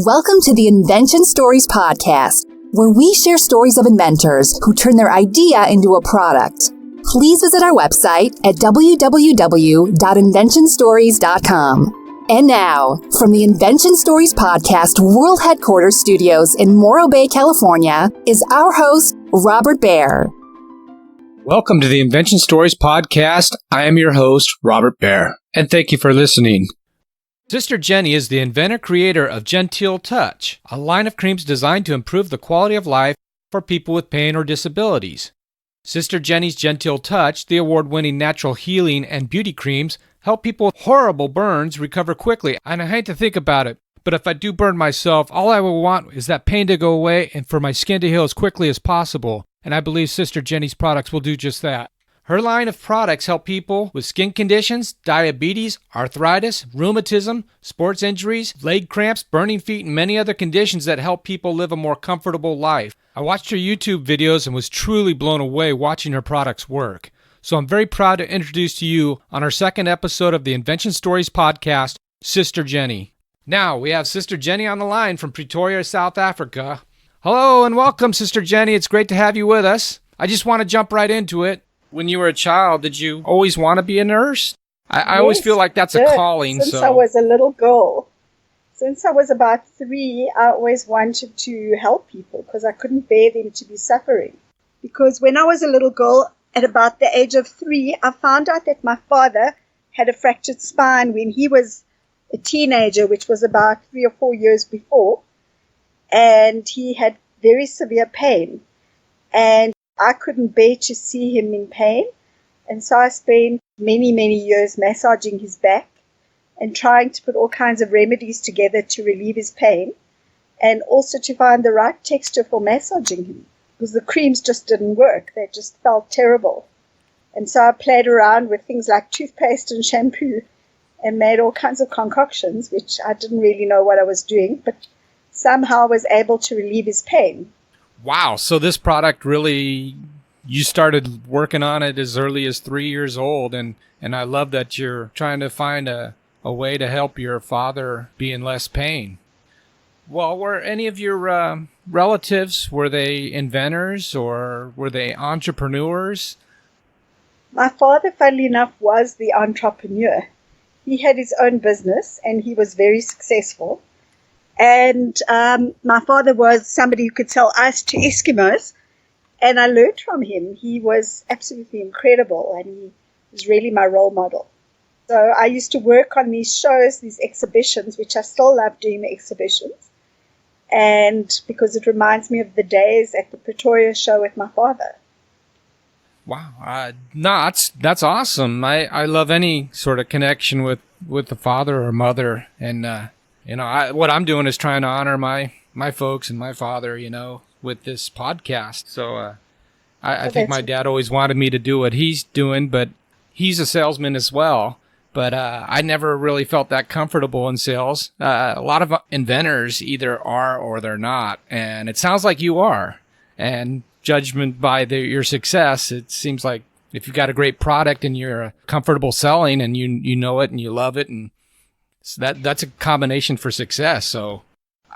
Welcome to the Invention Stories Podcast, where we share stories of inventors who turn their idea into a product. Please visit our website at www.inventionstories.com. And now, from the Invention Stories Podcast World Headquarters Studios in Morro Bay, California, is our host, Robert Baer. Welcome to the Invention Stories Podcast. I am your host, Robert Baer, and thank you for listening. Sister Jenny is the inventor-creator of Jen-Til Touch, a line of creams designed to improve the quality of life for people with pain or disabilities. Sister Jenny's Jen-Til Touch, the award-winning natural healing and beauty creams, help people with horrible burns recover quickly. And I hate to think about it, but if I do burn myself, all I will want is that pain to go away and for my skin to heal as quickly as possible. And I believe Sister Jenny's products will do just that. Her line of products help people with skin conditions, diabetes, arthritis, rheumatism, sports injuries, leg cramps, burning feet, and many other conditions that help people live a more comfortable life. I watched her YouTube videos and was truly blown away watching her products work. So I'm very proud to introduce to you on our second episode of the Invention Stories Podcast, Sister Jenny. Now we have Sister Jenny on the line from Pretoria, South Africa. Hello and welcome, Sister Jenny. It's great to have you with us. I just want to jump right into it. When you were a child, did you always want to be a nurse? I always feel like that's a calling. Since I was a little girl, since I was about 3, I always wanted to help people because I couldn't bear them to be suffering. Because when I was a little girl, at about the age of 3, I found out that my father had a fractured spine when he was a teenager, which was about 3 or 4 years before. And he had very severe pain. And I couldn't bear to see him in pain, and so I spent many, many years massaging his back and trying to put all kinds of remedies together to relieve his pain and also to find the right texture for massaging him because the creams just didn't work. They just felt terrible. And so I played around with things like toothpaste and shampoo and made all kinds of concoctions, which I didn't really know what I was doing, but somehow I was able to relieve his pain. Wow. So this product really, you started working on it as early as 3 years old. And I love that you're trying to find a way to help your father be in less pain. Well, were any of your relatives, were they inventors or were they entrepreneurs? My father, funnily enough, was the entrepreneur. He had his own business and he was very successful. And my father was somebody who could sell ice to Eskimos, and I learned from him. He was absolutely incredible, and he was really my role model. So I used to work on these shows, these exhibitions, which I still love doing the exhibitions, and because it reminds me of the days at the Pretoria show with my father. Wow. That's awesome. I love any sort of connection with the father or mother, and what I'm doing is trying to honor my folks and my father, with this podcast. So I think my dad always wanted me to do what he's doing, but he's a salesman as well. But I never really felt that comfortable in sales. A lot of inventors either are or they're not. And it sounds like you are. And judgment by your success, it seems like if you've got a great product and you're comfortable selling and you know it and you love it, and so that's a combination for success. So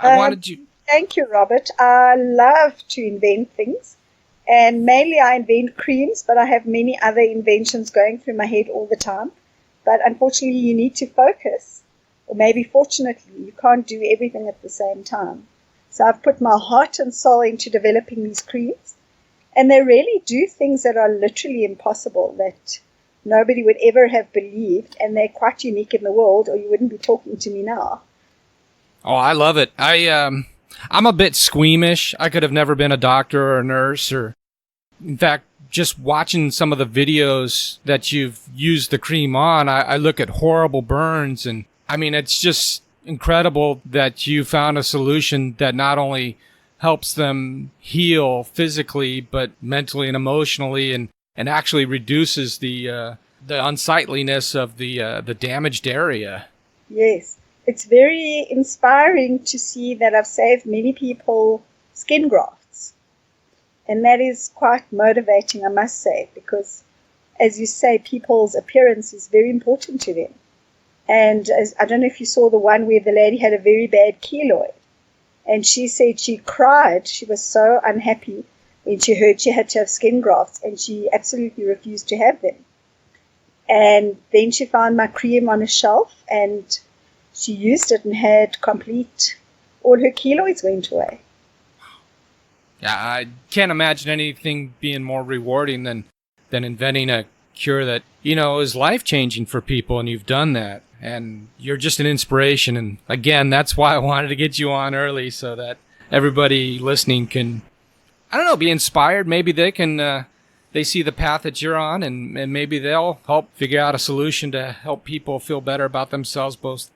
I wanted you. Thank you, Robert. I love to invent things. And mainly I invent creams, but I have many other inventions going through my head all the time. But unfortunately, you need to focus. Or maybe fortunately, you can't do everything at the same time. So I've put my heart and soul into developing these creams. And they really do things that are literally impossible, that nobody would ever have believed, and they're quite unique in the world, or you wouldn't be talking to me now. Oh, I love it. I'm a bit squeamish. I could have never been a doctor or a nurse, or in fact, just watching some of the videos that you've used the cream on, I look at horrible burns, and I mean, it's just incredible that you found a solution that not only helps them heal physically, but mentally and emotionally, and actually reduces the unsightliness of the damaged area. Yes, it's very inspiring to see that I've saved many people skin grafts. And that is quite motivating, I must say, because, as you say, people's appearance is very important to them. And I don't know if you saw the one where the lady had a very bad keloid. And she said she cried. She was so unhappy when she heard she had to have skin grafts, and she absolutely refused to have them. And then she found my cream on a shelf, and she used it and had all her keloids went away. Yeah, I can't imagine anything being more rewarding than inventing a cure that, is life-changing for people, and you've done that. And you're just an inspiration. And again, that's why I wanted to get you on early, so that everybody listening can, be inspired. Maybe they can, they see the path that you're on, and maybe they'll help figure out a solution to help people feel better about themselves, both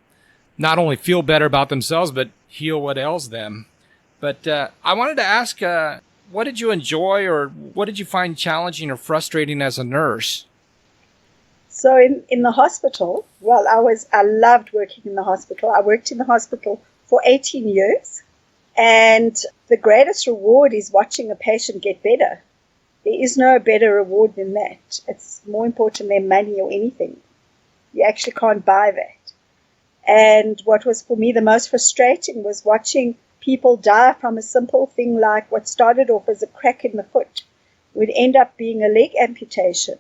not only feel better about themselves, but heal what ails them. But I wanted to ask, what did you enjoy, or what did you find challenging or frustrating as a nurse? So in the hospital, I loved working in the hospital. I worked in the hospital for 18 years. And the greatest reward is watching a patient get better. There is no better reward than that. It's more important than money or anything. You actually can't buy that. And what was for me the most frustrating was watching people die from a simple thing like what started off as a crack in the foot would end up being a leg amputation.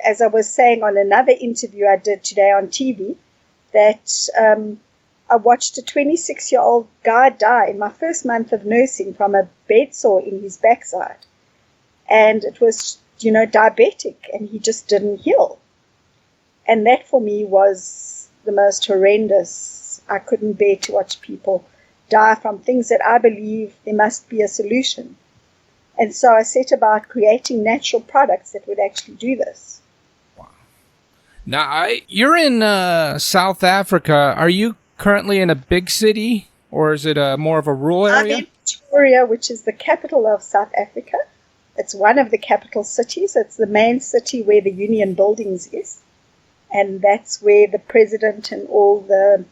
As I was saying on another interview I did today on TV, that I watched a 26-year-old guy die in my first month of nursing from a bedsore in his backside. And it was, diabetic, and he just didn't heal. And that for me was the most horrendous. I couldn't bear to watch people die from things that I believe there must be a solution. And so I set about creating natural products that would actually do this. Wow. Now, you're in South Africa. Are you currently in a big city, or is it more of a rural area? I'm in Pretoria, which is the capital of South Africa. It's one of the capital cities. It's the main city where the Union Buildings is. And that's where the president and all the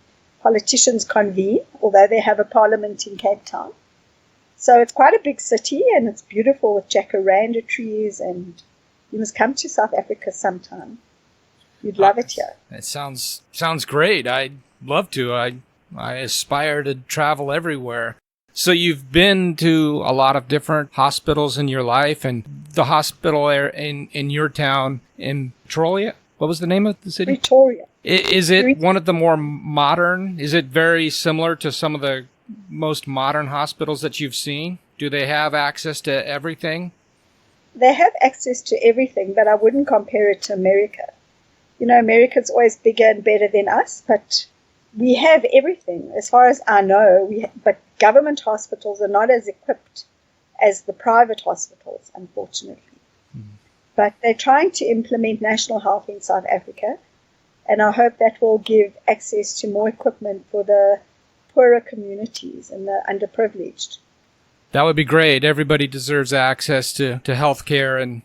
politicians convene, although they have a parliament in Cape Town. So it's quite a big city, and it's beautiful with jacaranda trees, and you must come to South Africa sometime. You'd love it here. It sounds great. I'd love to. I aspire to travel everywhere. So you've been to a lot of different hospitals in your life, and the hospital in your town in Pretoria, what was the name of the city? Pretoria. Is it one of the more modern? Is it very similar to some of the most modern hospitals that you've seen? Do they have access to everything? They have access to everything, but I wouldn't compare it to America. America's always bigger and better than us, but we have everything, as far as I know. But government hospitals are not as equipped as the private hospitals, unfortunately. Mm-hmm. But they're trying to implement national health in South Africa, and I hope that will give access to more equipment for the poorer communities and the underprivileged. That would be great. Everybody deserves access to health care, and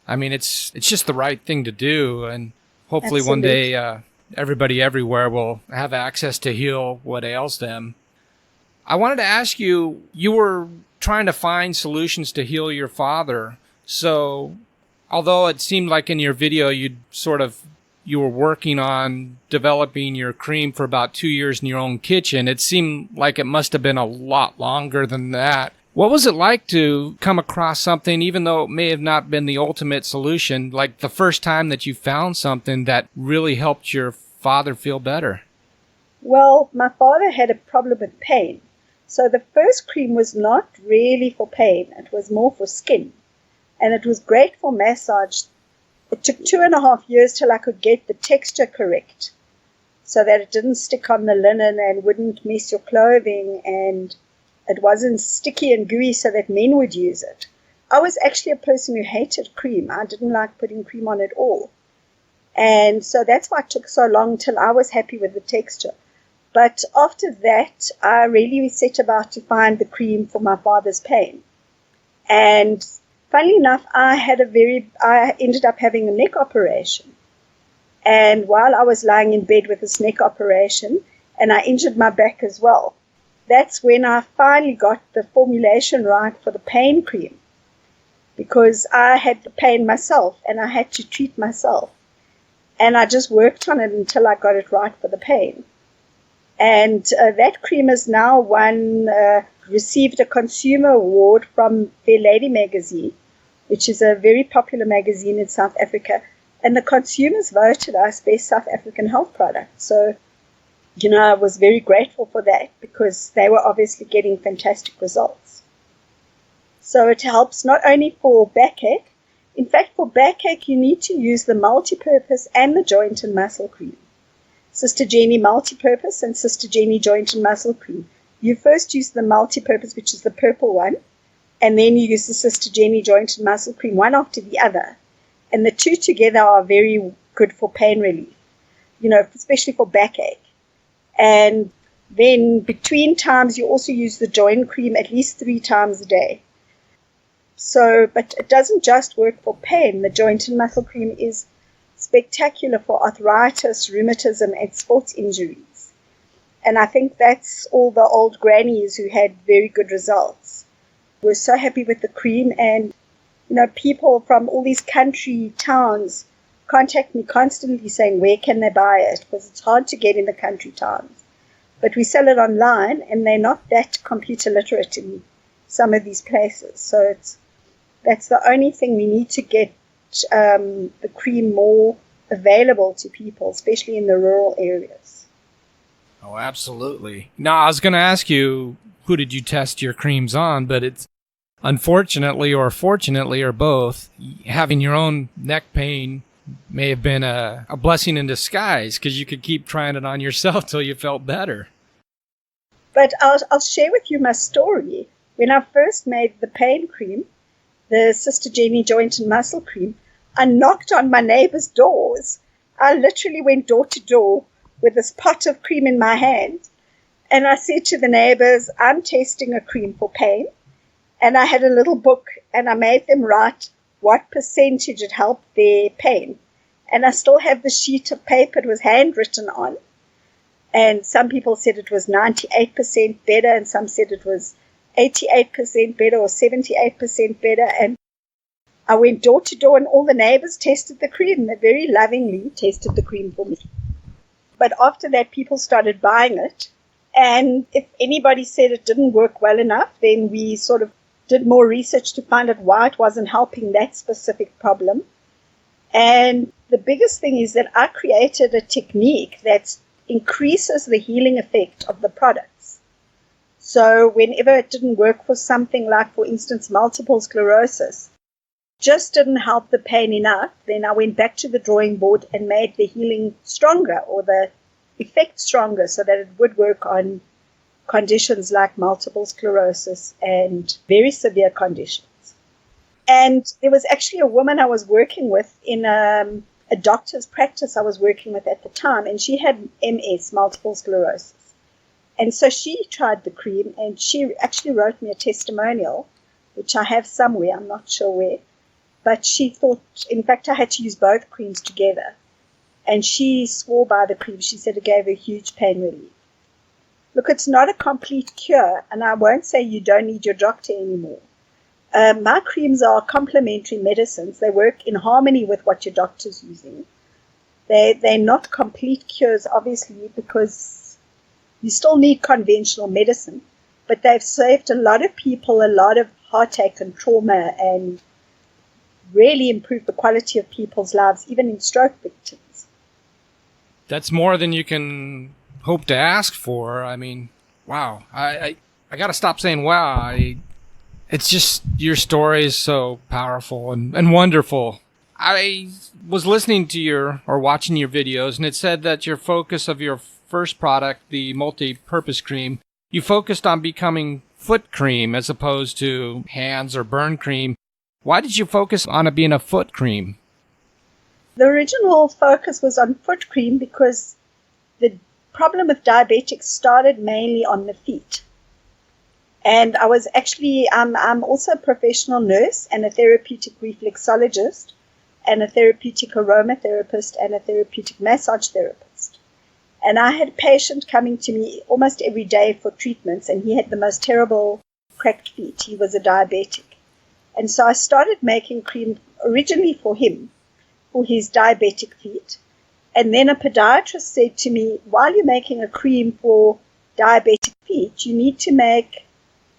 I mean, it's just the right thing to do, and hopefully Absolutely. One day everybody everywhere will have access to heal what ails them. I wanted to ask you, you were trying to find solutions to heal your father. So although it seemed like in your video you were working on developing your cream for about 2 years in your own kitchen, it seemed like it must have been a lot longer than that. What was it like to come across something, even though it may have not been the ultimate solution, like the first time that you found something that really helped your father feel better? Well, my father had a problem with pain. So the first cream was not really for pain. It was more for skin. And it was great for massage. It took 2.5 years till I could get the texture correct so that it didn't stick on the linen and wouldn't mess your clothing, and it wasn't sticky and gooey so that men would use it. I was actually a person who hated cream. I didn't like putting cream on at all. And so that's why it took so long till I was happy with the texture. But after that, I really set about to find the cream for my father's pain. And funnily enough, I ended up having a neck operation. And while I was lying in bed with this neck operation, and I injured my back as well, that's when I finally got the formulation right for the pain cream. Because I had the pain myself, and I had to treat myself. And I just worked on it until I got it right for the pain. And that cream has now received a consumer award from Fair Lady magazine, which is a very popular magazine in South Africa. And the consumers voted us best South African health product. So, I was very grateful for that because they were obviously getting fantastic results. So it helps not only for backache. In fact, for backache, you need to use the multi-purpose and the joint and muscle cream. Sister Jenny multi-purpose and Sister Jenny joint and muscle cream. You first use the multi-purpose, which is the purple one, and then you use the Sister Jenny joint and muscle cream, one after the other. And the two together are very good for pain relief, especially for backache. And then between times, you also use the joint cream at least 3 times a day. So, but it doesn't just work for pain. The joint and muscle cream is spectacular for arthritis, rheumatism, and sports injuries. And I think that's all the old grannies who had very good results. We're so happy with the cream, and people from all these country towns contact me constantly saying, where can they buy it? Because it's hard to get in the country towns. But we sell it online, and they're not that computer literate in some of these places. So that's the only thing. We need to get the cream more available to people, especially in the rural areas. Oh, absolutely. Now, I was going to ask you, who did you test your creams on? But it's unfortunately or fortunately or both, having your own neck pain may have been a blessing in disguise because you could keep trying it on yourself till you felt better. But I'll share with you my story. When I first made the pain cream, the Sister Jenny joint and muscle cream, I knocked on my neighbors' doors. I literally went door to door with this pot of cream in my hand. And I said to the neighbors, I'm testing a cream for pain. And I had a little book, and I made them write what percentage it helped their pain. And I still have the sheet of paper it was handwritten on. And some people said it was 98% better, and some said it was 88% better or 78% better. And I went door to door, and all the neighbors tested the cream. They very lovingly tested the cream for me. But after that, people started buying it. And if anybody said it didn't work well enough, then we sort of did more research to find out why it wasn't helping that specific problem. And the biggest thing is that I created a technique that increases the healing effect of the products. So whenever it didn't work for something like, for instance, multiple sclerosis, just didn't help the pain enough, then I went back to the drawing board and made the healing stronger or the effect stronger so that it would work on conditions like multiple sclerosis and very severe conditions. And there was actually a woman I was working with in a doctor's practice I was working with at the time, and she had MS, multiple sclerosis. And so she tried the cream, and she actually wrote me a testimonial, which I have somewhere, I'm not sure where. But she thought, in fact, I had to use both creams together. And she swore by the cream. She said it gave her huge pain relief. Look, it's not a complete cure, and I won't say you don't need your doctor anymore. My creams are complementary medicines. They work in harmony with what your doctor's using. They're not complete cures, obviously, because you still need conventional medicine, but they've saved a lot of people a lot of heartache and trauma and really improved the quality of people's lives, even in stroke victims. That's more than you can hope to ask for. I mean, wow. I got to stop saying wow. It's just, your story is so powerful and wonderful. I was listening to watching your videos, and it said that your focus of your first product, the multi-purpose cream, you focused on becoming foot cream as opposed to hands or burn cream. Why did you focus on it being a foot cream? The original focus was on foot cream because the problem with diabetics started mainly on the feet. And I was actually, I'm also a professional nurse and a therapeutic reflexologist and a therapeutic aromatherapist and a therapeutic massage therapist. And I had a patient coming to me almost every day for treatments, and he had the most terrible cracked feet. He was a diabetic. And so I started making cream originally for him, for his diabetic feet. And then a podiatrist said to me, while you're making a cream for diabetic feet, you need to make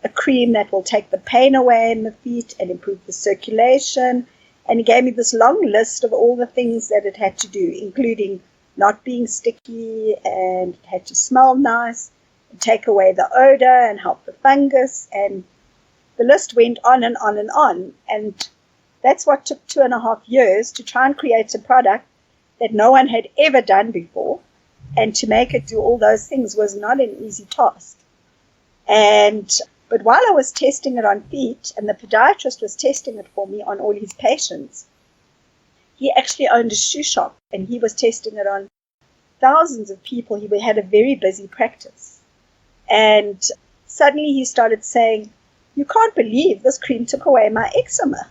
a cream that will take the pain away in the feet and improve the circulation. And he gave me this long list of all the things that it had to do, including not being sticky, and it had to smell nice, and take away the odor and help the fungus. And the list went on and on and on. And that's what took 2.5 years to try and create a product that no one had ever done before. And to make it do all those things was not an easy task. But while I was testing it on feet, and the podiatrist was testing it for me on all his patients, he actually owned a shoe shop, and he was testing it on thousands of people. He had a very busy practice. And suddenly he started saying, "You can't believe this cream took away my eczema.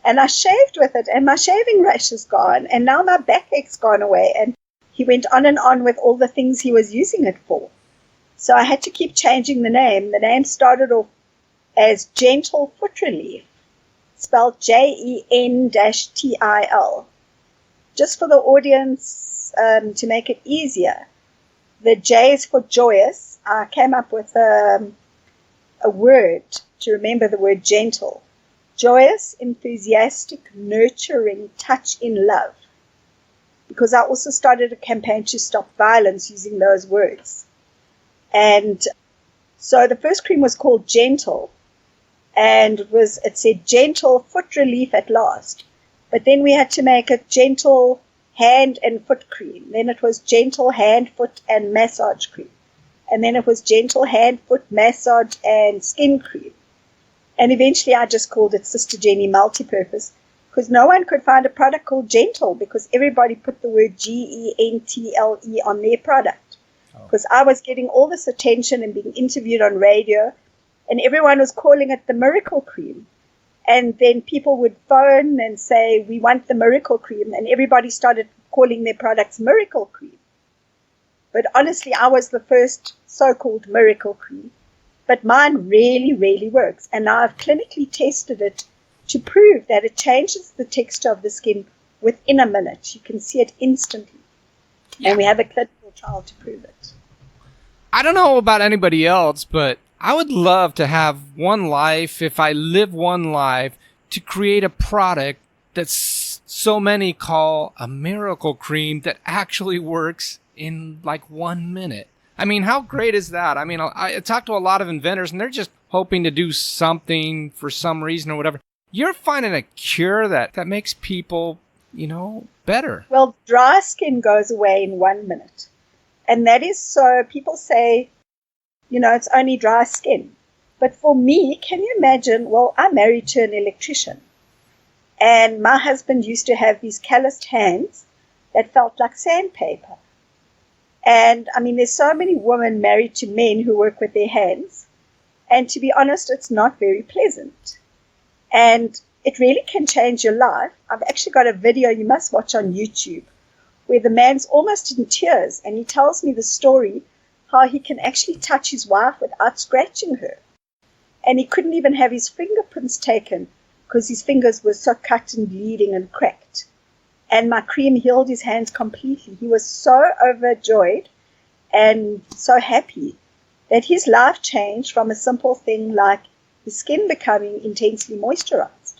And I shaved with it, and my shaving rash is gone, and now my backache's gone away." And he went on and on with all the things he was using it for. So I had to keep changing the name. The name started off as Jen-Til Foot Relief, spelled Jen-Til. Just for the audience, to make it easier, the J is for joyous. I came up with a word to remember the word gentle. Joyous, enthusiastic, nurturing touch in love. Because I also started a campaign to stop violence using those words. And so the first cream was called Jen-Til, and it said Jen-Til Foot Relief at last. But then we had to make it Jen-Til Hand and Foot Cream. Then it was Jen-Til Hand, Foot and Massage Cream. And then it was Jen-Til Hand, Foot, Massage and Skin Cream. And eventually I just called it Sister Jenny Multipurpose, because no one could find a product called Jen-Til, because everybody put the word Gentle on their product. Because I was getting all this attention and being interviewed on radio, and everyone was calling it the miracle cream. And then people would phone and say, "We want the miracle cream," and everybody started calling their products miracle cream. But honestly, I was the first so-called miracle cream. But mine really, really works. And now I've clinically tested it to prove that it changes the texture of the skin within a minute. You can see it instantly. Yeah. And we have a clinical trial to prove it. I don't know about anybody else, but I would love to have one life, if I live one life, to create a product that so many call a miracle cream that actually works in like 1 minute. I mean, how great is that? I mean, I talk to a lot of inventors, and they're just hoping to do something for some reason or whatever. You're finding a cure that makes people, better. Well, dry skin goes away in 1 minute. And that is so, people say, it's only dry skin. But for me, can you imagine, well, I'm married to an electrician. And my husband used to have these calloused hands that felt like sandpaper. And, there's so many women married to men who work with their hands. And to be honest, it's not very pleasant. And it really can change your life. I've actually got a video you must watch on YouTube where the man's almost in tears, and he tells me the story how he can actually touch his wife without scratching her. And he couldn't even have his fingerprints taken because his fingers were so cut and bleeding and cracked. And my cream healed his hands completely. He was so overjoyed and so happy that his life changed from a simple thing like his skin becoming intensely moisturized.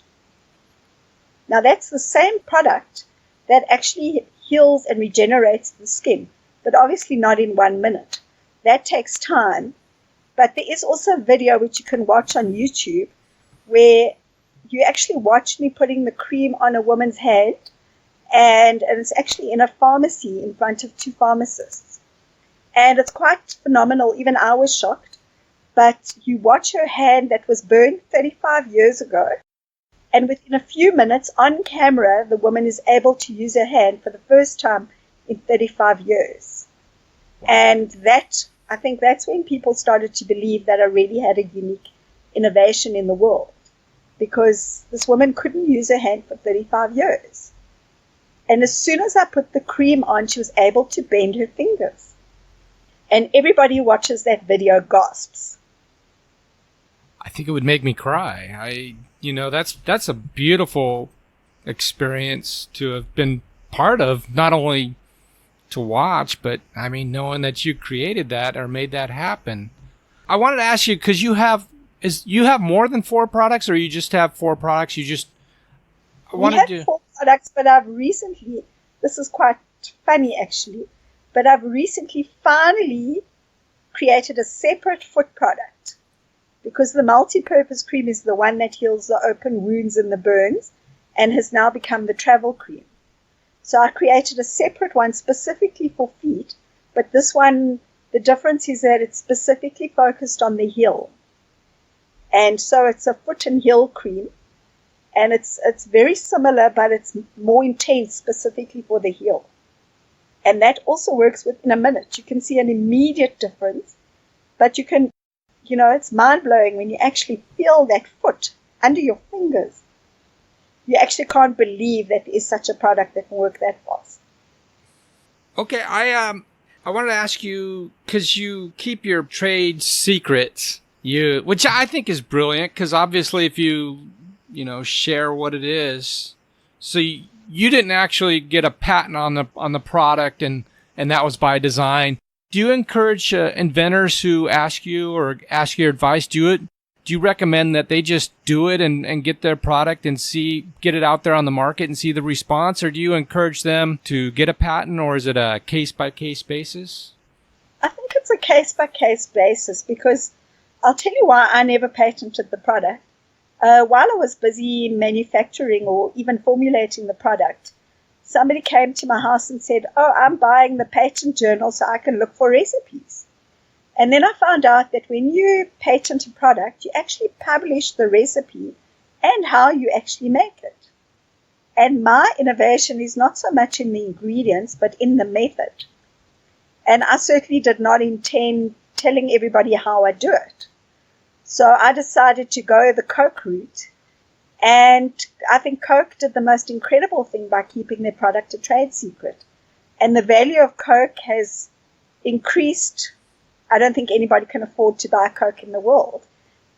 Now that's the same product that actually heals and regenerates the skin, but obviously not in 1 minute. That takes time. But there is also a video which you can watch on YouTube where you actually watch me putting the cream on a woman's hand, and it's actually in a pharmacy in front of 2 pharmacists. And it's quite phenomenal. Even I was shocked. But you watch her hand that was burned 35 years ago, and within a few minutes on camera, the woman is able to use her hand for the first time in 35 years. And I think that's when people started to believe that I really had a unique innovation in the world, because this woman couldn't use her hand for 35 years. And as soon as I put the cream on, she was able to bend her fingers. And everybody who watches that video gasps. I think it would make me cry. That's a beautiful experience to have been part of, not only to watch, but I mean, knowing that you created that or made that happen. I wanted to ask you, because you have more than 4 products, or you just have 4 products? We have 4 products, but I've recently, this is quite funny actually, but I've recently finally created a separate foot product, because the multi-purpose cream is the one that heals the open wounds and the burns and has now become the travel cream. So I created a separate one specifically for feet, but this one, the difference is that it's specifically focused on the heel. And so it's a foot and heel cream, and it's very similar, but it's more intense specifically for the heel. And that also works within a minute. You can see an immediate difference, but you can, it's mind-blowing when you actually feel that foot under your fingers. You actually can't believe that there is such a product that can work that fast. Okay, I wanted to ask you, because you keep your trade secrets, which I think is brilliant, because obviously if you share what it is, so you didn't actually get a patent on the product, and that was by design. Do you encourage inventors who ask you or ask your advice, do you recommend that they just do it and get their product and get it out there on the market and see the response? Or do you encourage them to get a patent, or is it a case-by-case basis? I think it's a case-by-case basis, because I'll tell you why I never patented the product. While I was busy manufacturing or even formulating the product, somebody came to my house and said, "Oh, I'm buying the patent journal so I can look for recipes." And then I found out that when you patent a product, you actually publish the recipe and how you actually make it. And my innovation is not so much in the ingredients, but in the method. And I certainly did not intend telling everybody how I do it. So I decided to go the Coke route. And I think Coke did the most incredible thing by keeping their product a trade secret. And the value of Coke has increased. I don't think anybody can afford to buy Coke in the world,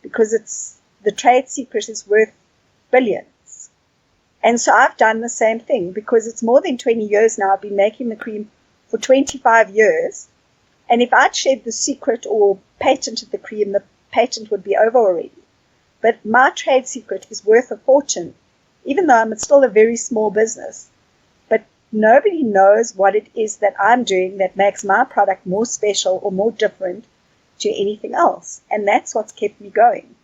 because the trade secret is worth billions. And so I've done the same thing, because it's more than 20 years now. I've been making the cream for 25 years. And if I'd shared the secret or patented the cream, the patent would be over already. But my trade secret is worth a fortune, even though I'm still a very small business. But nobody knows what it is that I'm doing that makes my product more special or more different to anything else. And that's what's kept me going.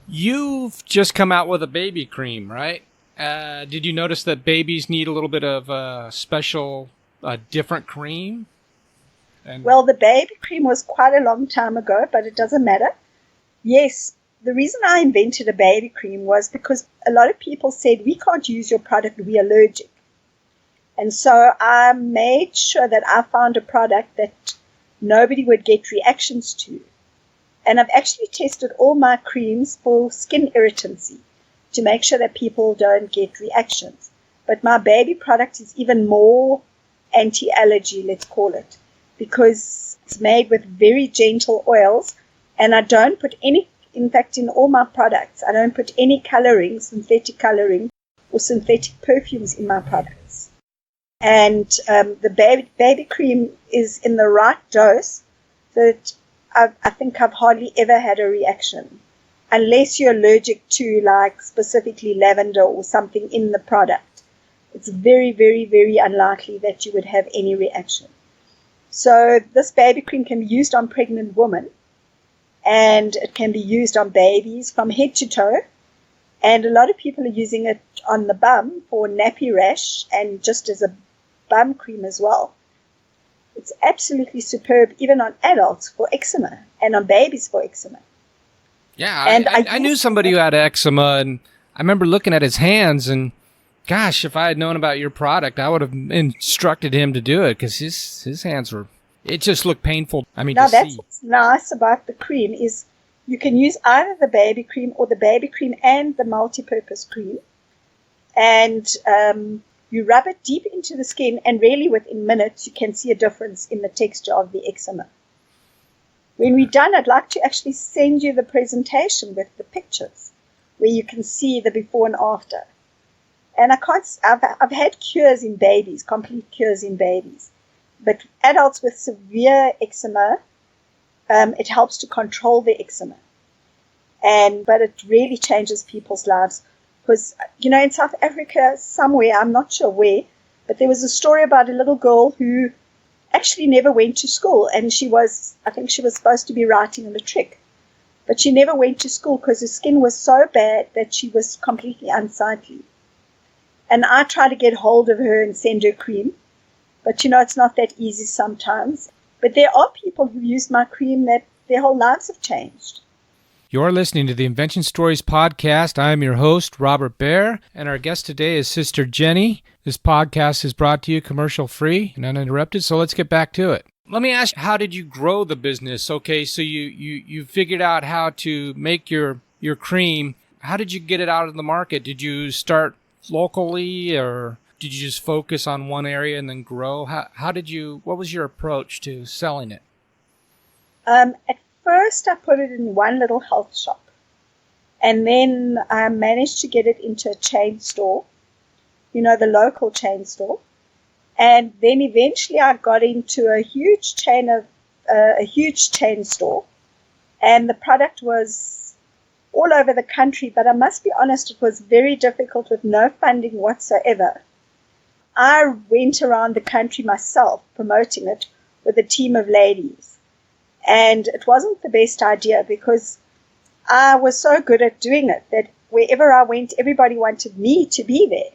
You've just come out with a baby cream, right? Did you notice that babies need a little bit of a special, different cream? Well, the baby cream was quite a long time ago, but it doesn't matter. Yes, the reason I invented a baby cream was because a lot of people said, "We can't use your product, we're allergic." And so I made sure that I found a product that nobody would get reactions to. And I've actually tested all my creams for skin irritancy to make sure that people don't get reactions. But my baby product is even more anti-allergy, let's call it, because it's made with very gentle oils, and I don't put any, in fact, in all my products, I don't put any coloring, synthetic coloring, or synthetic perfumes in my products. And the baby cream is in the right dose, that I think I've hardly ever had a reaction, unless you're allergic to, like, specifically lavender or something in the product. It's very, very, very unlikely that you would have any reaction. So this baby cream can be used on pregnant women, and it can be used on babies from head to toe. And a lot of people are using it on the bum for nappy rash and just as a bum cream as well. It's absolutely superb, even on adults for eczema and on babies for eczema. Yeah, and I knew somebody who had eczema, and I remember looking at his hands, and gosh, if I had known about your product, I would have instructed him to do it, because his hands were, it just looked painful. I mean, now to that's see. What's nice about the cream is you can use either the baby cream or the baby cream and the multi-purpose cream, and you rub it deep into the skin, and really within minutes you can see a difference in the texture of the eczema. When we're done, I'd like to actually send you the presentation with the pictures where you can see the before and after. And I've had cures in babies, complete cures in babies. But adults with severe eczema, it helps to control the eczema. But it really changes people's lives. Because, in South Africa, somewhere, I'm not sure where, but there was a story about a little girl who actually never went to school. And I think she was supposed to be writing a matric. But she never went to school because her skin was so bad that she was completely unsightly. And I tried to get hold of her and send her cream. But, it's not that easy sometimes. But there are people who use my cream that their whole lives have changed. You're listening to the Invention Stories Podcast. I am your host, Robert Baer, and our guest today is Sister Jenny. This podcast is brought to you commercial-free and uninterrupted, so let's get back to it. Let me ask, how did you grow the business? Okay, so you figured out how to make your cream. How did you get it out of the market? Did you start locally, or did you just focus on one area and then grow? What was your approach to selling it? At first, I put it in one little health shop. And then I managed to get it into a chain store, the local chain store. And then eventually I got into a huge chain store. And the product was all over the country. But I must be honest, it was very difficult with no funding whatsoever. I went around the country myself promoting it with a team of ladies. And it wasn't the best idea because I was so good at doing it that wherever I went, everybody wanted me to be there.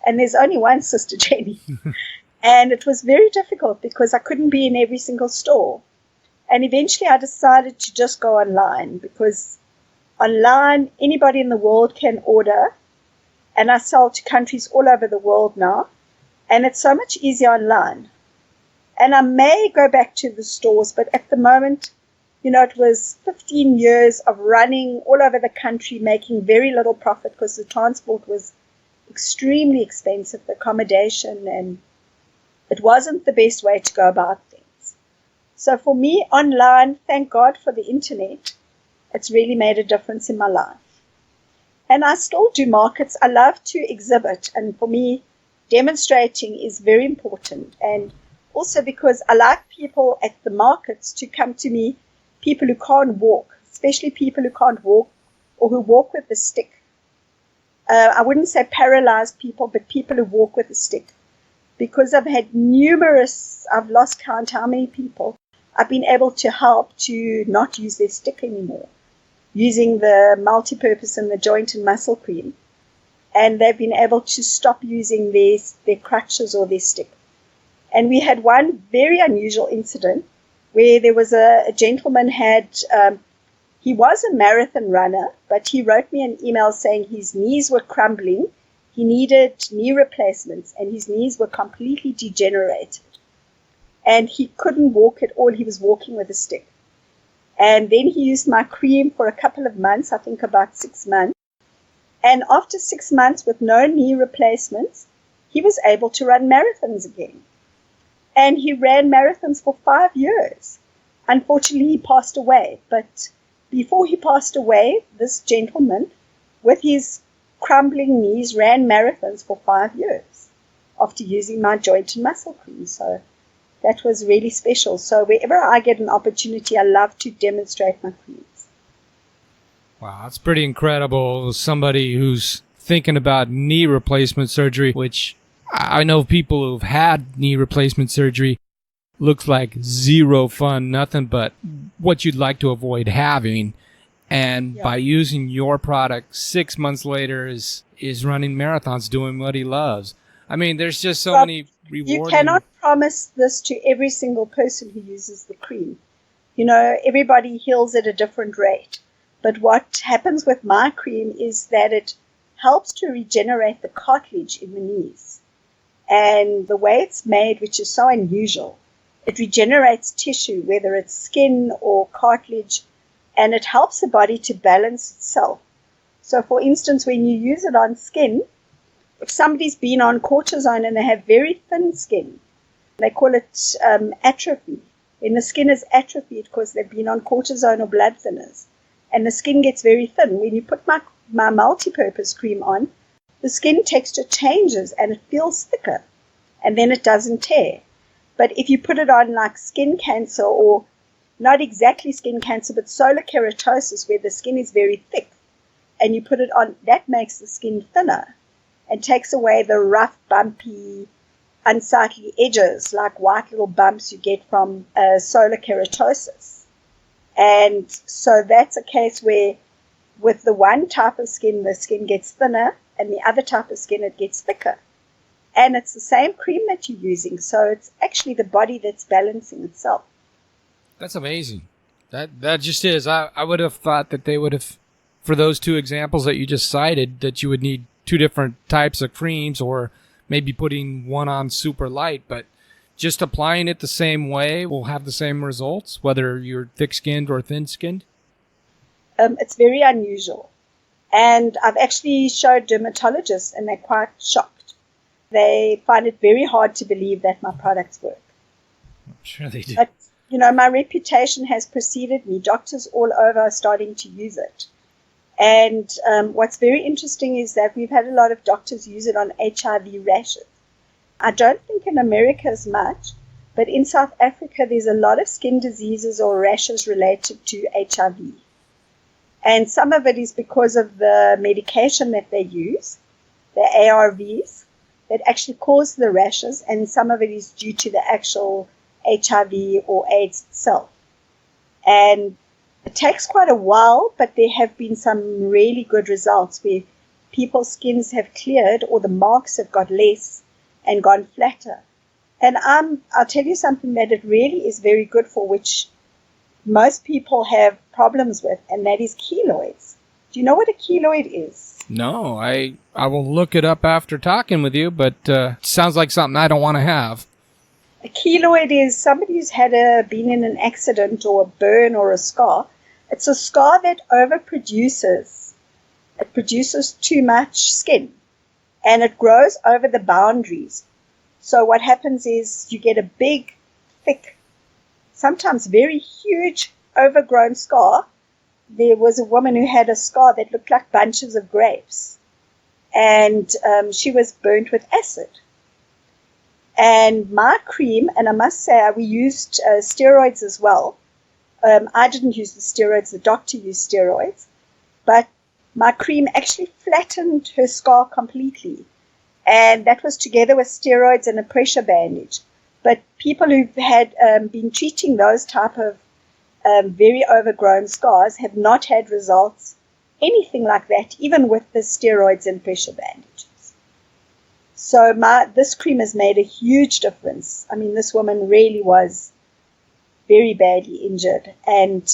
And there's only one Sister Jenny. And it was very difficult because I couldn't be in every single store. And eventually I decided to just go online because online, anybody in the world can order. And I sell to countries all over the world now. And it's so much easier online. And I may go back to the stores, but at the moment, it was 15 years of running all over the country, making very little profit because the transport was extremely expensive, the accommodation, and it wasn't the best way to go about things. So for me, online, thank God for the internet, it's really made a difference in my life. And I still do markets. I love to exhibit, and for me, demonstrating is very important. And also because I like people at the markets to come to me, people who can't walk, especially people who can't walk or who walk with a stick. I wouldn't say paralyzed people, but people who walk with a stick. Because I've lost count how many people I've been able to help to not use their stick anymore, using the multi-purpose and the joint and muscle cream. And they've been able to stop using their crutches or their stick. And we had one very unusual incident where there was a gentleman he was a marathon runner, but he wrote me an email saying his knees were crumbling. He needed knee replacements and his knees were completely degenerated. And he couldn't walk at all. He was walking with a stick. And then he used my cream for a couple of months, I think about 6 months. And after 6 months with no knee replacements, he was able to run marathons again. And he ran marathons for 5 years. Unfortunately, he passed away. But before he passed away, this gentleman, with his crumbling knees, ran marathons for 5 years after using my joint and muscle cream. So that was really special. So wherever I get an opportunity, I love to demonstrate my creams. Wow, that's pretty incredible. Somebody who's thinking about knee replacement surgery, which I know people who've had knee replacement surgery, looks like zero fun, nothing but what you'd like to avoid having. And by using your product 6 months later is running marathons, doing what he loves. I mean, there's just so many rewarding... You cannot promise this to every single person who uses the cream. Everybody heals at a different rate. But what happens with my cream is that it helps to regenerate the cartilage in the knees. And the way it's made, which is so unusual, it regenerates tissue, whether it's skin or cartilage, and it helps the body to balance itself. So, for instance, when you use it on skin, if somebody's been on cortisone and they have very thin skin, they call it atrophy. When the skin is atrophied because they've been on cortisone or blood thinners, and the skin gets very thin. When you put my multi-purpose cream on, the skin texture changes and it feels thicker, and then it doesn't tear. But if you put it on like skin cancer, or not exactly skin cancer, but solar keratosis, where the skin is very thick, and you put it on, that makes the skin thinner and takes away the rough, bumpy, unsightly edges, like white little bumps you get from solar keratosis. And so that's a case where with the one type of skin, the skin gets thinner, and the other type of skin, it gets thicker. And it's the same cream that you're using, so it's actually the body that's balancing itself. That's amazing. That just is. I would have thought that they would have, for those two examples that you just cited, that you would need two different types of creams, or maybe putting one on super light, but just applying it the same way will have the same results, whether you're thick-skinned or thin-skinned? It's very unusual. And I've actually showed dermatologists, and they're quite shocked. They find it very hard to believe that my products work. I'm sure they do. But, my reputation has preceded me. Doctors all over are starting to use it. And what's very interesting is that we've had a lot of doctors use it on HIV rashes. I don't think in America as much, but in South Africa there's a lot of skin diseases or rashes related to HIV. And some of it is because of the medication that they use, the ARVs, that actually cause the rashes, and some of it is due to the actual HIV or AIDS itself. And it takes quite a while, but there have been some really good results where people's skins have cleared, or the marks have got less and gone flatter. And I'll tell you something that it really is very good for, which most people have problems with, and that is keloids. Do you know what a keloid is? No, I will look it up after talking with you, but it sounds like something I don't want to have. A keloid is somebody who's been in an accident or a burn or a scar. It's a scar that overproduces. It produces too much skin, and it grows over the boundaries. So what happens is you get a big, thick, sometimes very huge, overgrown scar. There was a woman who had a scar that looked like bunches of grapes, and she was burnt with acid. And my cream, and I must say we used steroids as well. I didn't use the steroids, the doctor used steroids, but my cream actually flattened her scar completely. And that was together with steroids and a pressure bandage. But people who've had been treating those type of very overgrown scars have not had results, anything like that, even with the steroids and pressure bandages. So this cream has made a huge difference. I mean, this woman really was very badly injured. And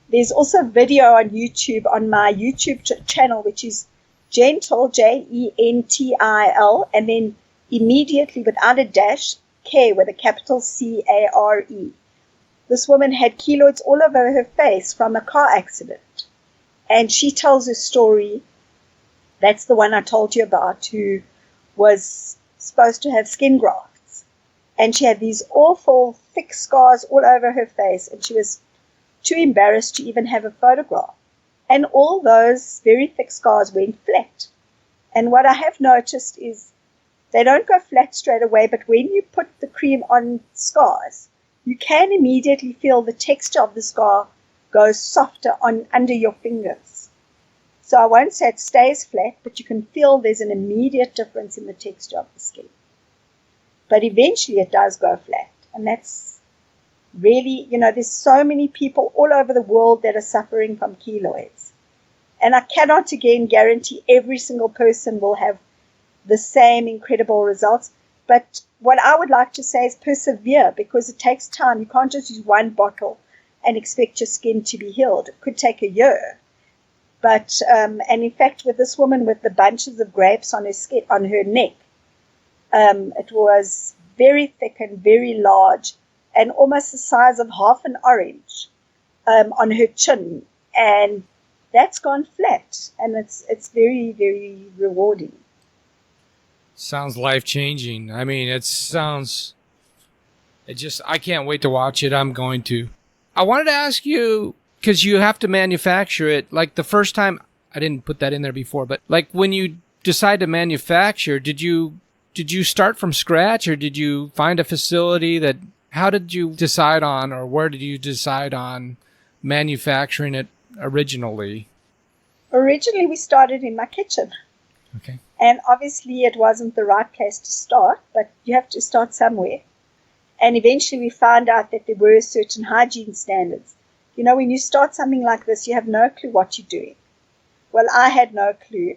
there's also a video on YouTube, on my YouTube channel, which is Jen-Til, J-E-N-T-I-L, and then immediately without a dash, K with a capital C-A-R-E. This woman had keloids all over her face from a car accident. And she tells her story. That's the one I told you about, who was supposed to have skin grafts. And she had these awful thick scars all over her face, and she was too embarrassed to even have a photograph. And all those very thick scars went flat. And what I have noticed is they don't go flat straight away, but when you put the cream on scars, you can immediately feel the texture of the scar go softer under your fingers. So I won't say it stays flat, but you can feel there's an immediate difference in the texture of the skin. But eventually it does go flat. And that's really, there's so many people all over the world that are suffering from keloids. And I cannot again guarantee every single person will have the same incredible results. But what I would like to say is persevere, because it takes time. You can't just use one bottle and expect your skin to be healed. It could take a year. But, and in fact, with this woman with the bunches of grapes on her skin, on her neck, it was very thick and very large, and almost the size of half an orange on her chin. And that's gone flat, and it's very, very rewarding. Sounds life-changing. I mean, I can't wait to watch it. I'm going to. I wanted to ask you, because you have to manufacture it, like the first time, I didn't put that in there before, but like when you decide to manufacture, did you start from scratch, or did you find a facility that, how did you decide on, or where did you decide on manufacturing it originally? Originally, we started in my kitchen. Okay. And obviously it wasn't the right place to start, but you have to start somewhere. And eventually we found out that there were certain hygiene standards. You know, when you start something like this, you have no clue what you're doing. Well, I had no clue.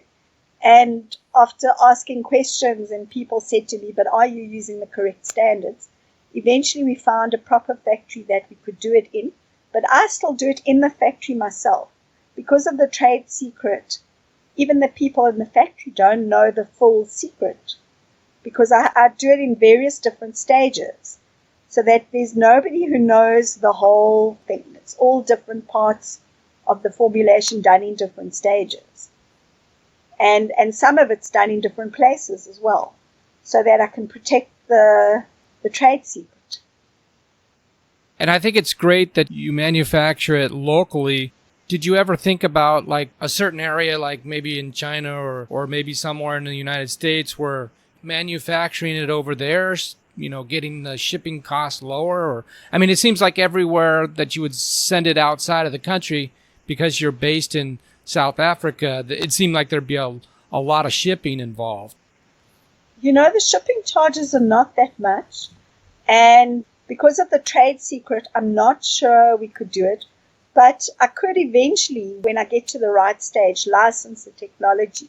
And after asking questions, and people said to me, but are you using the correct standards? Eventually we found a proper factory that we could do it in. But I still do it in the factory myself. Because of the trade secret, even the people in the factory don't know the full secret, because I do it in various different stages, so that there's nobody who knows the whole thing. It's all different parts of the formulation done in different stages. And some of it's done in different places as well, so that I can protect the trade secret. And I think it's great that you manufacture it locally. Did you ever think about like a certain area, like maybe in China or maybe somewhere in the United States, where manufacturing it over there, you know, getting the shipping costs lower? Or, I mean, it seems like everywhere that you would send it outside of the country, because you're based in South Africa, it seemed like there'd be a lot of shipping involved. You know, the shipping charges are not that much. And because of the trade secret, I'm not sure we could do it. But I could eventually, when I get to the right stage, license the technology.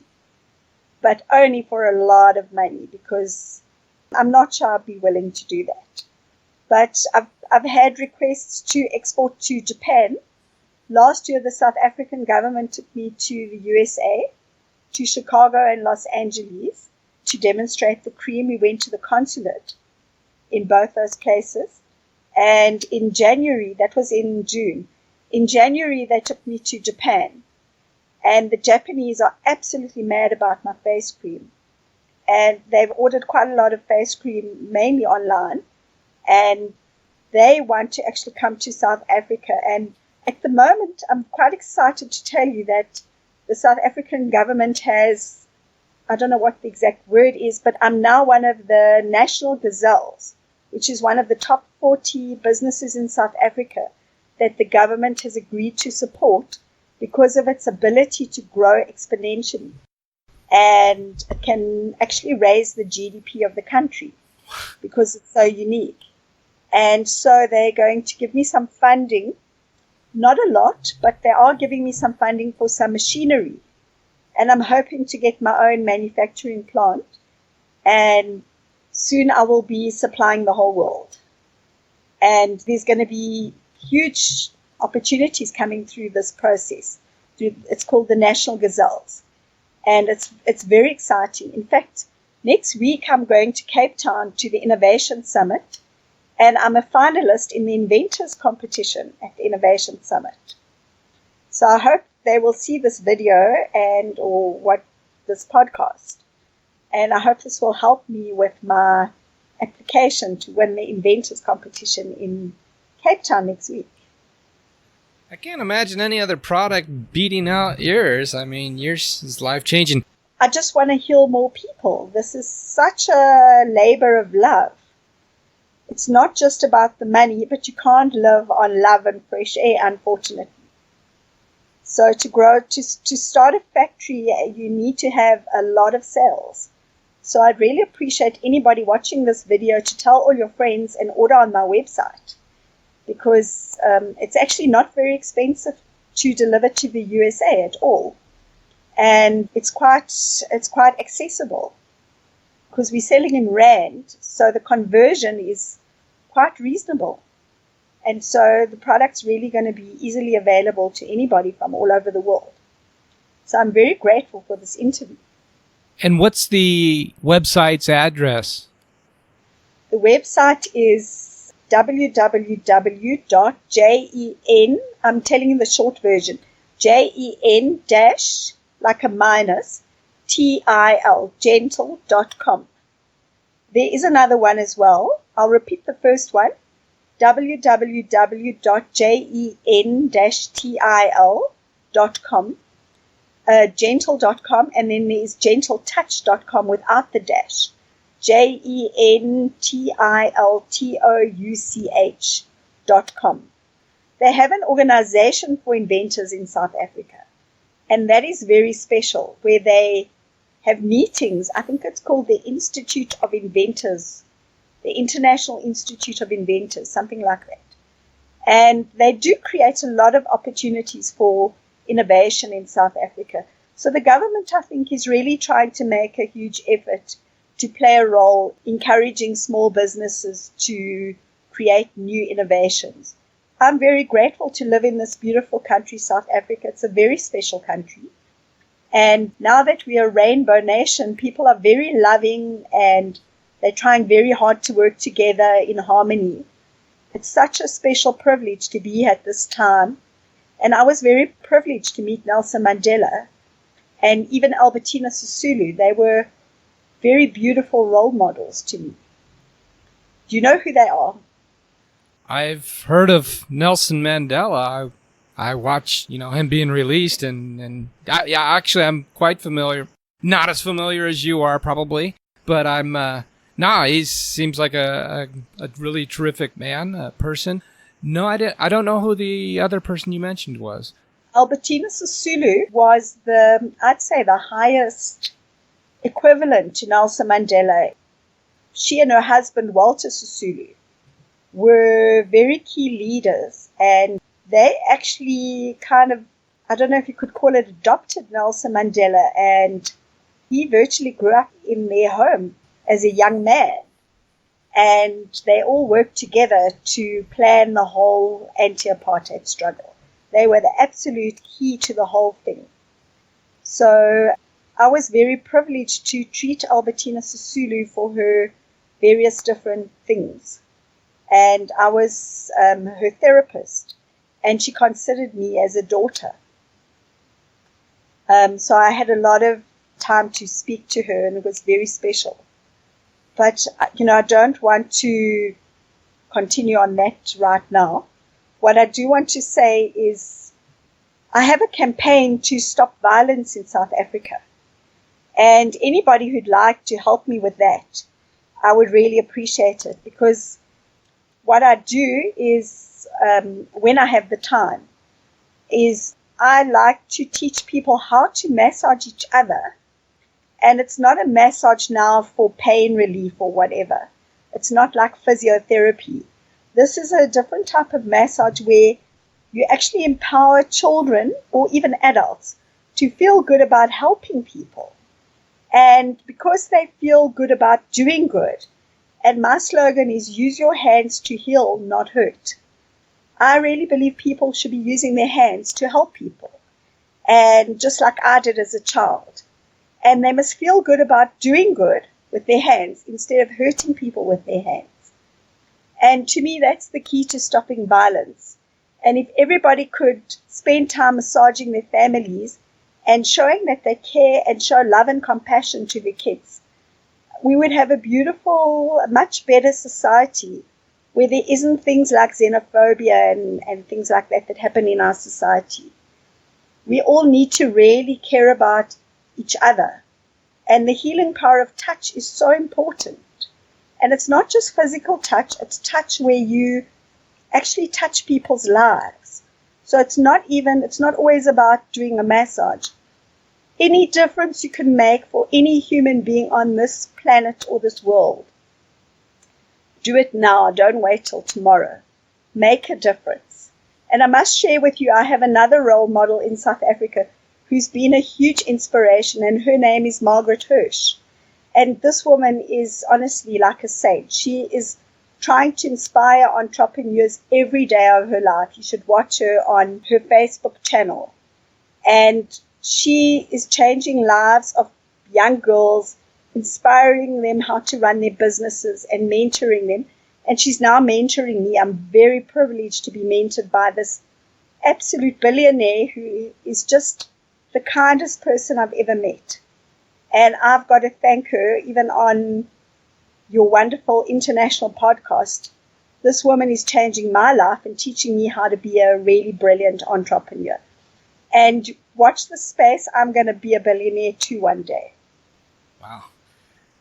But only for a lot of money, because I'm not sure I'd be willing to do that. But I've had requests to export to Japan. Last year, the South African government took me to the USA, to Chicago and Los Angeles, to demonstrate the cream. We went to the consulate in both those places. And in January, that was in June, in January, they took me to Japan, and the Japanese are absolutely mad about my face cream. And they've ordered quite a lot of face cream, mainly online, and they want to actually come to South Africa. And at the moment, I'm quite excited to tell you that the South African government has, I don't know what the exact word is, but I'm now one of the national gazelles, which is one of the top 40 businesses in South Africa that the government has agreed to support because of its ability to grow exponentially. And it can actually raise the GDP of the country because it's so unique. And so they're going to give me some funding, not a lot, but they are giving me some funding for some machinery. And I'm hoping to get my own manufacturing plant. And soon I will be supplying the whole world. And there's going to be huge opportunities coming through this process. It's called the National Gazelles. And it's very exciting. In fact, next week I'm going to Cape Town to the Innovation Summit. And I'm a finalist in the Inventors competition at the Innovation Summit. So I hope they will see this video or this podcast. And I hope this will help me with my application to win the Inventors competition in Cape Town next week. I can't imagine any other product beating out yours. I mean, yours is life-changing. I just want to heal more people. This is such a labor of love. It's not just about the money, but you can't live on love and fresh air, unfortunately. So to start a factory, you need to have a lot of sales. So I'd really appreciate anybody watching this video to tell all your friends and order on my website, because it's actually not very expensive to deliver to the USA at all. And it's quite accessible because we're selling in Rand, so the conversion is quite reasonable. And so the product's really going to be easily available to anybody from all over the world. So I'm very grateful for this interview. And what's the website's address? The website is www.jen, I'm telling you the short version, JEN- like a minus, TIL, Jen-Til.com. There is another one as well. I'll repeat the first one, www.jen-til.com. Jen-Til.com, and then there's Jen-Til Touch.com without the dash. Jentiltouch.com. They have an organization for inventors in South Africa, and that is very special, where they have meetings. I think it's called the Institute of Inventors, the International Institute of Inventors, something like that. And they do create a lot of opportunities for innovation in South Africa. So the government, I think, is really trying to make a huge effort to play a role encouraging small businesses to create new innovations. I'm very grateful to live in this beautiful country, South Africa. It's a very special country. And now that we are a rainbow nation, people are very loving and they're trying very hard to work together in harmony. It's such a special privilege to be here at this time. And I was very privileged to meet Nelson Mandela and even Albertina Sisulu. They were very beautiful role models to me. Do you know who they are? I've heard of Nelson Mandela. I watched, him being released, and actually, I'm quite familiar. Not as familiar as you are, probably, but he seems like a really terrific man, person. No, I don't know who the other person you mentioned was. Albertina Sisulu was I'd say the highest equivalent to Nelson Mandela. She and her husband, Walter Sisulu, were very key leaders, and they actually kind of, I don't know if you could call it, adopted Nelson Mandela, and he virtually grew up in their home as a young man. And they all worked together to plan the whole anti-apartheid struggle. They were the absolute key to the whole thing. So I was very privileged to treat Albertina Sisulu for her various different things. And I was her therapist, and she considered me as a daughter. So I had a lot of time to speak to her, and it was very special. But, I don't want to continue on that right now. What I do want to say is I have a campaign to stop violence in South Africa. And anybody who'd like to help me with that, I would really appreciate it, because what I do is, when I have the time, is I like to teach people how to massage each other. And it's not a massage now for pain relief or whatever. It's not like physiotherapy. This is a different type of massage where you actually empower children or even adults to feel good about helping people. And because they feel good about doing good, and my slogan is use your hands to heal, not hurt. I really believe people should be using their hands to help people. And just like I did as a child. And they must feel good about doing good with their hands instead of hurting people with their hands. And to me, that's the key to stopping violence. And if everybody could spend time massaging their families and showing that they care and show love and compassion to the kids, we would have a beautiful, much better society where there isn't things like xenophobia and things like that happen in our society. We all need to really care about each other. And the healing power of touch is so important. And it's not just physical touch, it's touch where you actually touch people's lives. So it's not always about doing a massage. Any difference you can make for any human being on this planet or this world, do it now, don't wait till tomorrow. Make a difference. And I must share with you, I have another role model in South Africa who's been a huge inspiration, and her name is Margaret Hirsch. And this woman is honestly like a saint. She is trying to inspire entrepreneurs every day of her life. You should watch her on her Facebook channel. And she is changing lives of young girls, inspiring them how to run their businesses and mentoring them. And she's now mentoring me. I'm very privileged to be mentored by this absolute billionaire who is just the kindest person I've ever met. And I've got to thank her, even on your wonderful international podcast. This woman is changing my life and teaching me how to be a really brilliant entrepreneur. And watch the space. I'm going to be a billionaire too one day. Wow.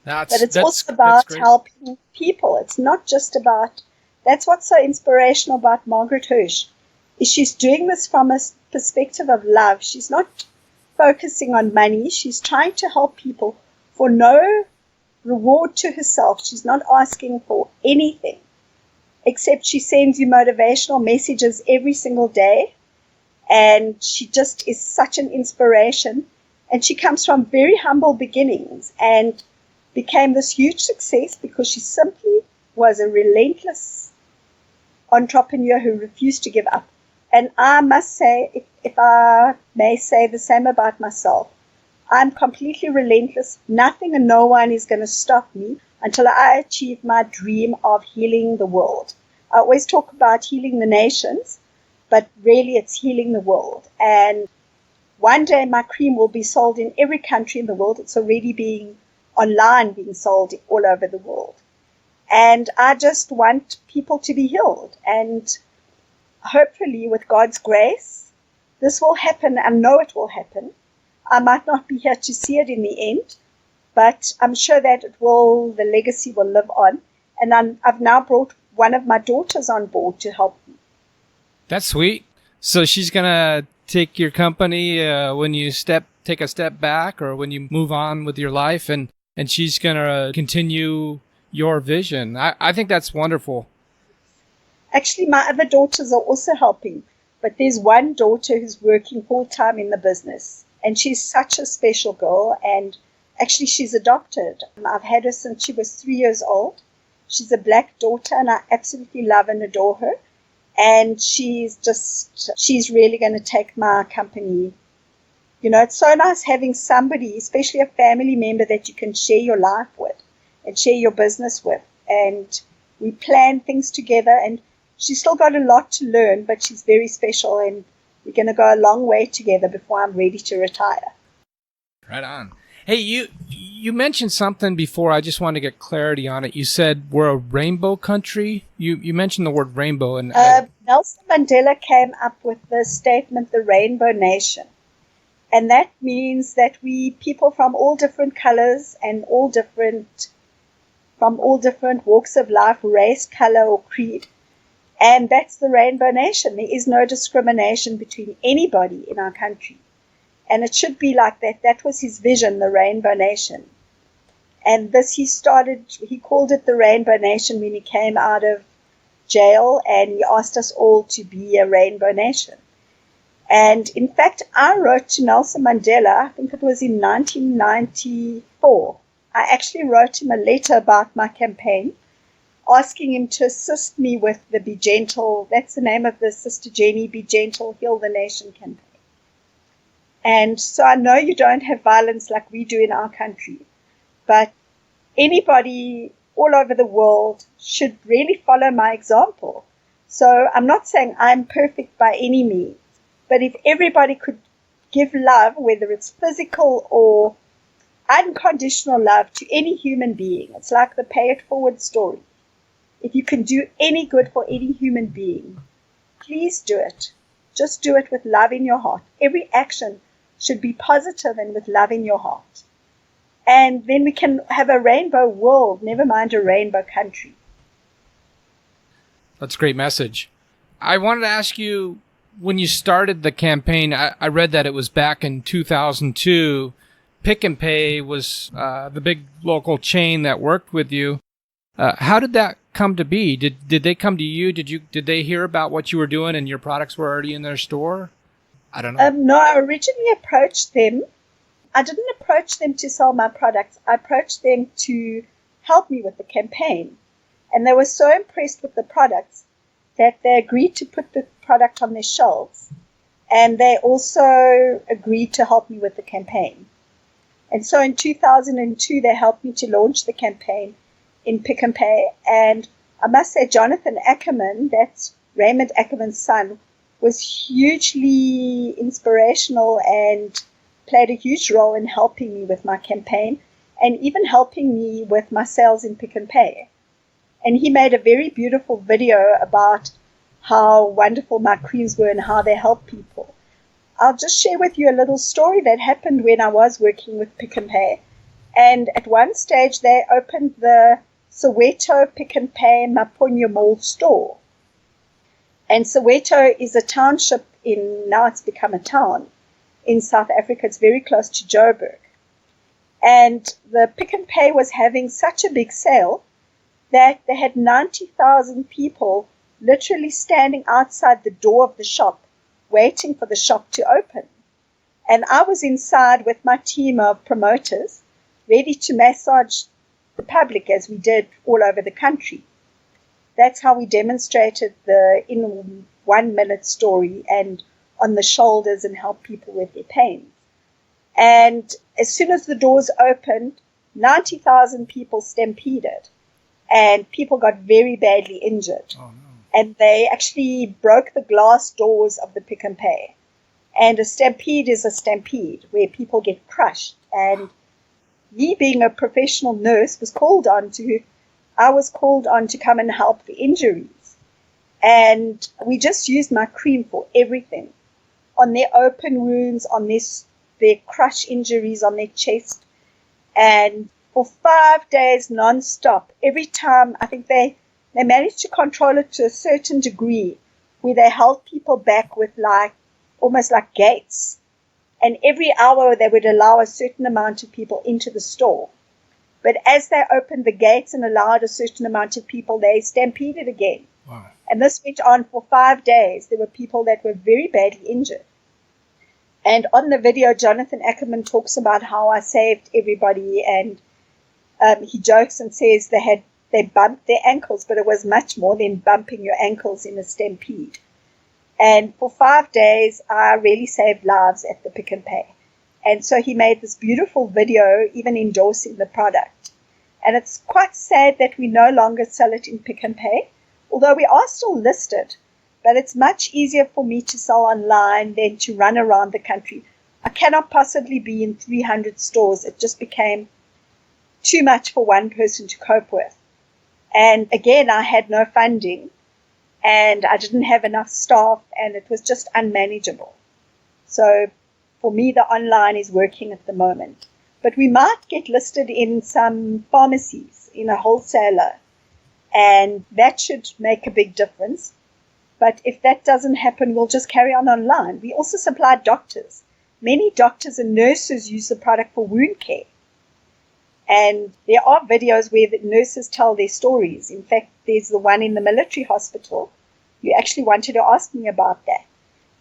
But it's also about helping people. It's not just about, that's what's so inspirational about Margaret Hirsch, is she's doing this from a perspective of love. She's not focusing on money. She's trying to help people for no reward to herself. She's not asking for anything, except she sends you motivational messages every single day. And she just is such an inspiration. And she comes from very humble beginnings and became this huge success because she simply was a relentless entrepreneur who refused to give up. And I must say, if I may say the same about myself, I'm completely relentless. Nothing and no one is going to stop me until I achieve my dream of healing the world. I always talk about healing the nations, but really it's healing the world. And one day my cream will be sold in every country in the world. It's already being sold all over the world. And I just want people to be healed. And hopefully with God's grace, this will happen. I know it will happen. I might not be here to see it in the end, but I'm sure that the legacy will live on. And I've now brought one of my daughters on board to help me. That's sweet. So she's going to take your company when you take a step back or when you move on with your life, and she's going to continue your vision. I think that's wonderful. Actually, my other daughters are also helping, but there's one daughter who's working full-time in the business, and she's such a special girl, and actually she's adopted. I've had her since she was 3 years old. She's a black daughter, and I absolutely love and adore her. And she's really going to take my company. You know, it's so nice having somebody, especially a family member that you can share your life with and share your business with. And we plan things together, and she's still got a lot to learn, but she's very special, and we're going to go a long way together before I'm ready to retire. Right on. Hey, you mentioned something before. I just want to get clarity on it. You said we're a rainbow country. You mentioned the word rainbow. And Nelson Mandela came up with the statement, the Rainbow Nation. And that means that we, people from all different colors and from all different walks of life, race, color, or creed. And that's the Rainbow Nation. There is no discrimination between anybody in our country. And it should be like that. That was his vision, the Rainbow Nation. And he called it the Rainbow Nation when he came out of jail, and he asked us all to be a Rainbow Nation. And in fact, I wrote to Nelson Mandela, I think it was in 1994. I actually wrote him a letter about my campaign, asking him to assist me with the Be Gentle, that's the name of the Sister Jenny, Be Gentle, Heal the Nation campaign. And so I know you don't have violence like we do in our country, but anybody all over the world should really follow my example. So I'm not saying I'm perfect by any means, but if everybody could give love, whether it's physical or unconditional love to any human being, it's like the pay it forward story. If you can do any good for any human being, please do it. Just do it with love in your heart. Every action should be positive and with love in your heart. And then we can have a rainbow world, never mind a rainbow country. That's a great message. I wanted to ask you, when you started the campaign, I read that it was back in 2002. Pick and Pay was the big local chain that worked with you. How did that come to be? Did they come to you? Did they hear about what you were doing and your products were already in their store? I don't know. No, I originally approached them. I didn't approach them to sell my products. I approached them to help me with the campaign. And they were so impressed with the products that they agreed to put the product on their shelves. And they also agreed to help me with the campaign. And so in 2002, they helped me to launch the campaign in Pick and Pay. And I must say, Jonathan Ackerman, that's Raymond Ackerman's son, was hugely inspirational and played a huge role in helping me with my campaign and even helping me with my sales in Pick and Pay. And he made a very beautiful video about how wonderful my creams were and how they help people. I'll just share with you a little story that happened when I was working with Pick n Pay. And at one stage, they opened the Soweto Pick n Pay Mapunya Mall store. And Soweto is a township now it's become a town in South Africa. It's very close to Joburg. And the Pick n Pay was having such a big sale that they had 90,000 people literally standing outside the door of the shop, waiting for the shop to open. And I was inside with my team of promoters, ready to massage the public as we did all over the country. That's how we demonstrated the in 1 minute story and on the shoulders and help people with their pains. And as soon as the doors opened, 90,000 people stampeded and people got very badly injured. Oh, no. And they actually broke the glass doors of the Pick n Pay. And a stampede is a stampede where people get crushed. And me, being a professional nurse, I was called on to come and help the injuries. And we just used my cream for everything. On their open wounds, on their crush injuries on their chest. And for 5 days non-stop, every time, I think they managed to control it to a certain degree where they held people back with almost like gates. And every hour they would allow a certain amount of people into the store. But as they opened the gates and allowed a certain amount of people, they stampeded again. Wow. And this went on for 5 days. There were people that were very badly injured. And on the video, Jonathan Ackerman talks about how I saved everybody. And he jokes and says they bumped their ankles, but it was much more than bumping your ankles in a stampede. And for 5 days, I really saved lives at the Pick n Pay. And so he made this beautiful video, even endorsing the product. And it's quite sad that we no longer sell it in Pick n Pay, although we are still listed. But it's much easier for me to sell online than to run around the country. I cannot possibly be in 300 stores. It just became too much for one person to cope with. And again, I had no funding and I didn't have enough staff and it was just unmanageable. So for me, the online is working at the moment. But we might get listed in some pharmacies, in a wholesaler, and that should make a big difference. But if that doesn't happen, we'll just carry on online. We also supply doctors. Many doctors and nurses use the product for wound care. And there are videos where the nurses tell their stories. In fact, there's the one in the military hospital. You actually wanted to ask me about that.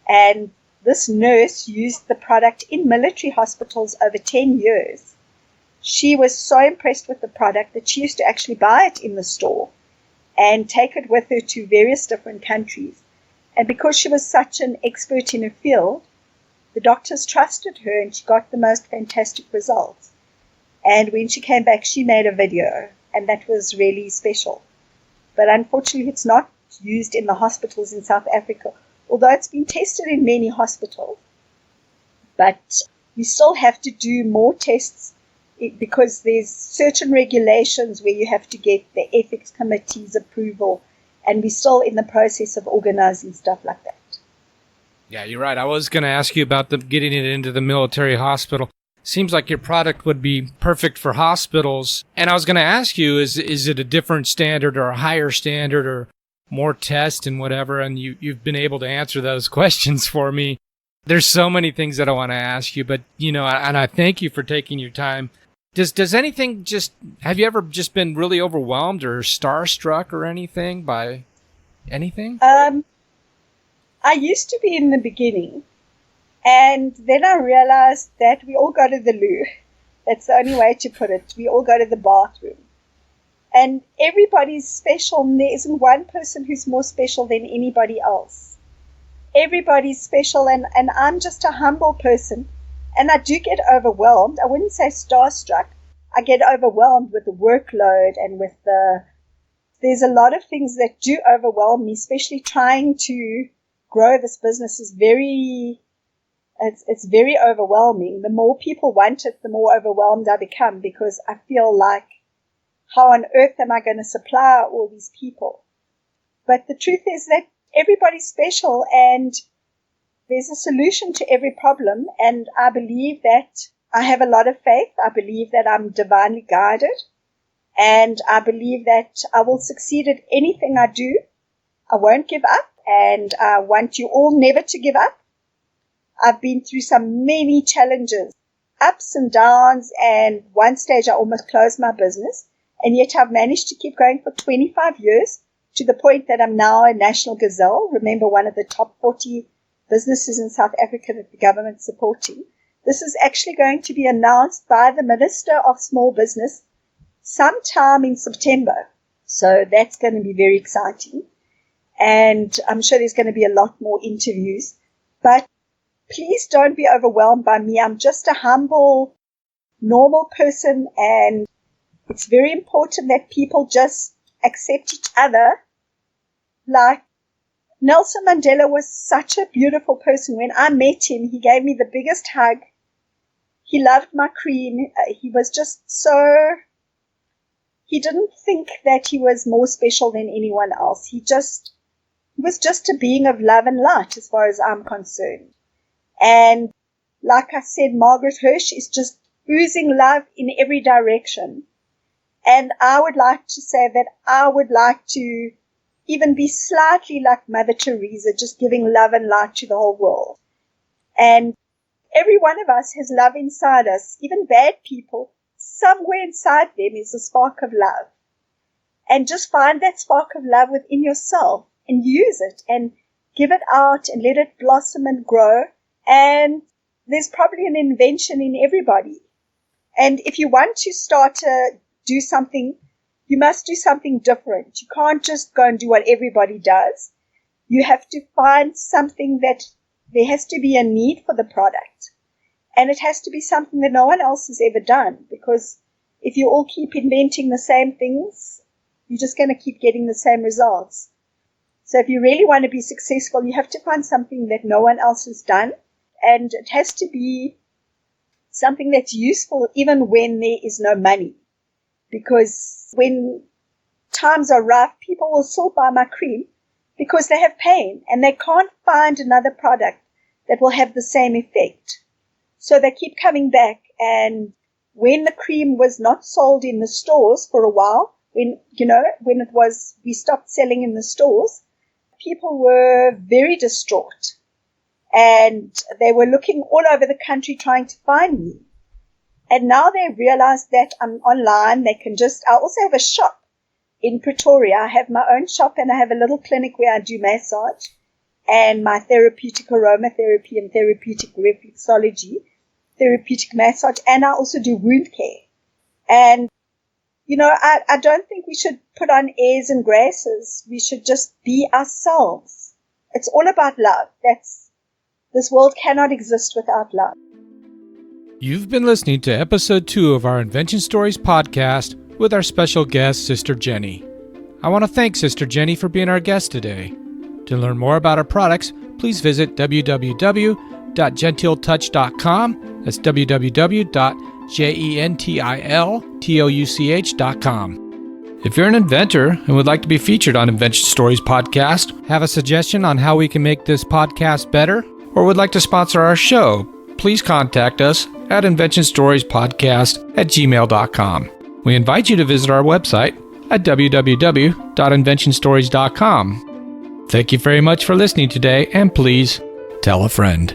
And this nurse used the product in military hospitals over 10 years. She was so impressed with the product that she used to actually buy it in the store and take it with her to various different countries. And because she was such an expert in her field, the doctors trusted her and she got the most fantastic results. And when she came back, she made a video, and that was really special. But unfortunately, it's not used in the hospitals in South Africa, although it's been tested in many hospitals. But we still have to do more tests because there's certain regulations where you have to get the ethics committee's approval, and we're still in the process of organizing stuff like that. Yeah, you're right. I was going to ask you about getting it into the military hospital. Seems like your product would be perfect for hospitals. And I was going to ask you, is it a different standard or a higher standard or more tests and whatever? And you've been able to answer those questions for me. There's so many things that I want to ask you, but, and I thank you for taking your time. Does anything have you ever just been really overwhelmed or starstruck or anything by anything? I used to be in the beginning. And then I realized that we all go to the loo. That's the only way to put it. We all go to the bathroom. And everybody's special. And there isn't one person who's more special than anybody else. Everybody's special. And I'm just a humble person. And I do get overwhelmed. I wouldn't say starstruck. I get overwhelmed with the workload and with there's a lot of things that do overwhelm me, especially trying to grow this business is it's very overwhelming. The more people want it, the more overwhelmed I become because I feel like, how on earth am I going to supply all these people? But the truth is that everybody's special, and there's a solution to every problem, and I believe that I have a lot of faith. I believe that I'm divinely guided, and I believe that I will succeed at anything I do. I won't give up, and I want you all never to give up. I've been through some many challenges, ups and downs, and one stage I almost closed my business, and yet I've managed to keep going for 25 years to the point that I'm now a national gazelle. Remember, one of the top 40 businesses in South Africa that the government's supporting. This is actually going to be announced by the Minister of Small Business sometime in September. So that's going to be very exciting. And I'm sure there's going to be a lot more interviews. But please don't be overwhelmed by me. I'm just a humble, normal person, and it's very important that people just accept each other. Like Nelson Mandela was such a beautiful person. When I met him, he gave me the biggest hug. He loved my cream. He was just so, he didn't think that he was more special than anyone else. He was just a being of love and light as far as I'm concerned. And like I said, Margaret Hirsch is just oozing love in every direction. And I would like to say that I would like to even be slightly like Mother Teresa, just giving love and light to the whole world. And every one of us has love inside us. Even bad people, somewhere inside them is a spark of love. And just find that spark of love within yourself and use it and give it out and let it blossom and grow. And there's probably an invention in everybody. And if you want to do something, you must do something different. You can't just go and do what everybody does. You have to find something that there has to be a need for the product. And it has to be something that no one else has ever done. Because if you all keep inventing the same things, you're just going to keep getting the same results. So if you really want to be successful, you have to find something that no one else has done. And it has to be something that's useful even when there is no money. Because when times are rough, people will still buy my cream because they have pain and they can't find another product that will have the same effect. So they keep coming back. And when the cream was not sold in the stores for a while, when we stopped selling in the stores, people were very distraught. And they were looking all over the country trying to find me. And now they realize that I'm online. I also have a shop in Pretoria. I have my own shop and I have a little clinic where I do massage and my therapeutic aromatherapy and therapeutic reflexology, therapeutic massage, and I also do wound care. And, I don't think we should put on airs and graces. We should just be ourselves. It's all about love. This world cannot exist without love. You've been listening to episode 2 of our Invention Stories podcast with our special guest, Sister Jenny. I want to thank Sister Jenny for being our guest today. To learn more about our products, please visit www.gentiltouch.com. That's www.gentiltouch.com. If you're an inventor and would like to be featured on Invention Stories podcast, have a suggestion on how we can make this podcast better, or would like to sponsor our show, please contact us at inventionstoriespodcast@gmail.com. We invite you to visit our website at www.inventionstories.com. Thank you very much for listening today, and please tell a friend.